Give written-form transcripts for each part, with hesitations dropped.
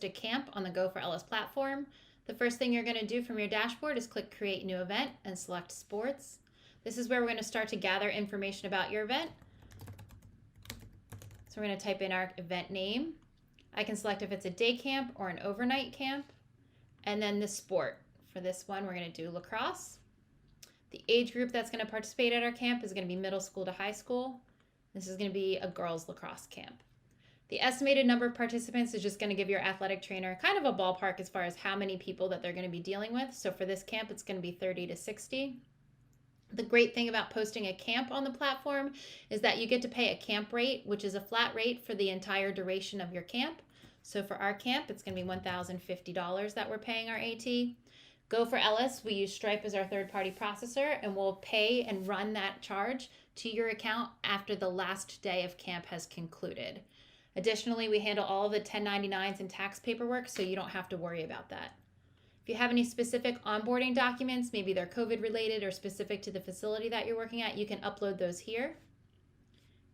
a camp on the Go for Ellis platform, the first thing you're going to do from your dashboard is click Create New Event and select Sports. This is where we're going to start to gather information about your event. So we're going to type in our event name. I can select if it's a day camp or an overnight camp. And then the sport. For this one, we're going to do lacrosse. The age group that's going to participate at our camp is going to be middle school to high school. This is going to be a girls lacrosse camp. The estimated number of participants is just going to give your athletic trainer kind of a ballpark as far as how many people that they're going to be dealing with. So for this camp, it's going to be 30 to 60. The great thing about posting a camp on the platform is that you get to pay a camp rate, which is a flat rate for the entire duration of your camp. So for our camp, it's going to be $1,050 that we're paying our AT. Go for Ellis, we use Stripe as our third-party processor, and we'll pay and run that charge to your account after the last day of camp has concluded. Additionally, we handle all of the 1099s and tax paperwork, so you don't have to worry about that. If you have any specific onboarding documents, maybe they're COVID related or specific to the facility that you're working at, you can upload those here.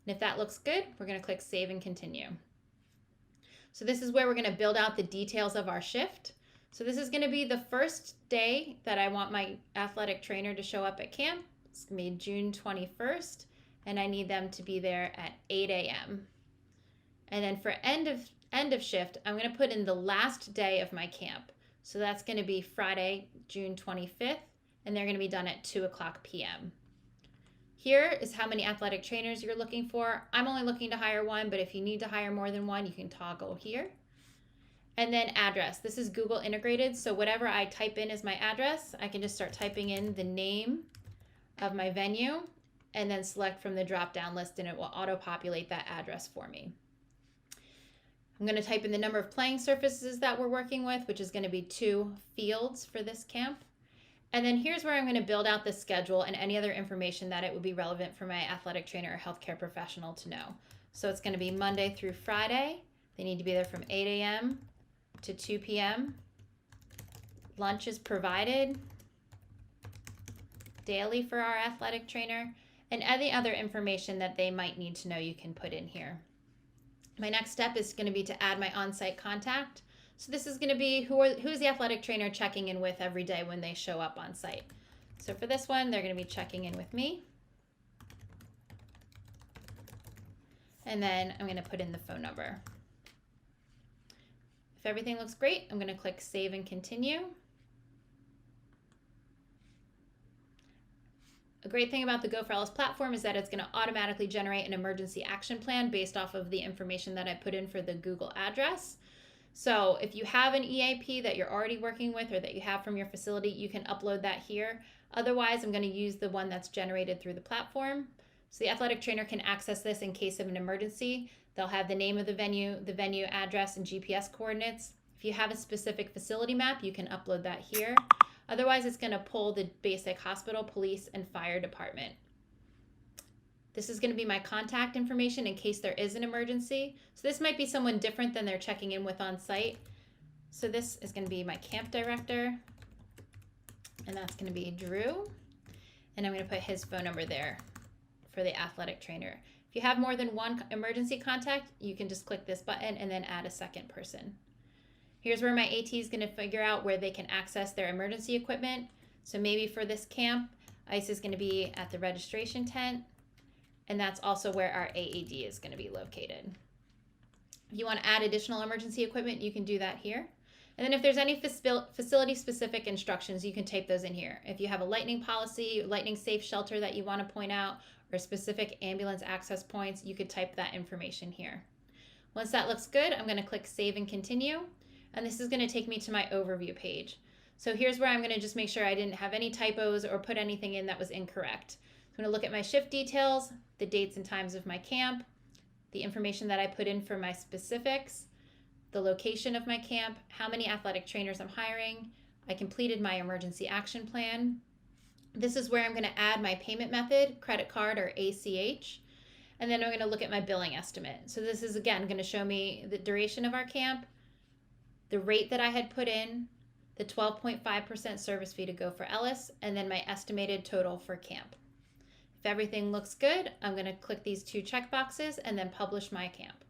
And if that looks good, we're going to click Save and Continue. So this is where we're going to build out the details of our shift. So this is going to be the first day that I want my athletic trainer to show up at camp. It's going to be June 21st, and I need them to be there at 8 a.m. And then for end of shift, I'm going to put in the last day of my camp. So that's going to be Friday, June 25th, and they're going to be done at 2 o'clock p.m. Here is how many athletic trainers you're looking for. I'm only looking to hire one, but if you need to hire more than one, you can toggle here. And then address. This is Google integrated, so whatever I type in as my address, I can just start typing in the name of my venue and then select from the drop-down list, and it will auto-populate that address for me. I'm going to type in the number of playing surfaces that we're working with, which is going to be 2 fields for this camp. And then here's where I'm going to build out the schedule and any other information that it would be relevant for my athletic trainer or healthcare professional to know. So it's going to be Monday through Friday. They need to be there from 8 a.m. to 2 p.m. Lunch is provided daily for our athletic trainer, and any other information that they might need to know you can put in here. My next step is going to be to add my on-site contact. So this is going to be who's the athletic trainer checking in with every day when they show up on site. So for this one, they're going to be checking in with me. And then I'm going to put in the phone number. If everything looks great, I'm going to click Save and Continue. A great thing about the Go for Ellis platform is that it's going to automatically generate an emergency action plan based off of the information that I put in for the Google address. So if you have an EAP that you're already working with or that you have from your facility, you can upload that here. Otherwise, I'm going to use the one that's generated through the platform. So the athletic trainer can access this in case of an emergency. They'll have the name of the venue address, and GPS coordinates. If you have a specific facility map, you can upload that here. Otherwise, it's going to pull the basic hospital, police, and fire department. This is going to be my contact information in case there is an emergency. So this might be someone different than they're checking in with on site. So this is going to be my camp director, and that's going to be Drew. And I'm going to put his phone number there for the athletic trainer. If you have more than one emergency contact, you can just click this button and then add a second person. Here's where my AT is going to figure out where they can access their emergency equipment. So maybe for this camp, ICE is going to be at the registration tent, and that's also where our AED is going to be located. If you want to add additional emergency equipment, you can do that here. And then if there's any facility-specific instructions, you can type those in here. If you have a lightning policy, lightning safe shelter that you want to point out, or specific ambulance access points, you could type that information here. Once that looks good, I'm going to click Save and Continue. And this is going to take me to my overview page. So here's where I'm going to just make sure I didn't have any typos or put anything in that was incorrect. I'm going to look at my shift details, the dates and times of my camp, the information that I put in for my specifics, the location of my camp, how many athletic trainers I'm hiring. I completed my emergency action plan. This is where I'm going to add my payment method, credit card or ACH. And then I'm going to look at my billing estimate. So this is, again, going to show me the duration of our camp, the rate that I had put in, the 12.5% service fee to Go for Ellis, and then my estimated total for camp. If everything looks good, I'm going to click these 2 check boxes and then publish my camp.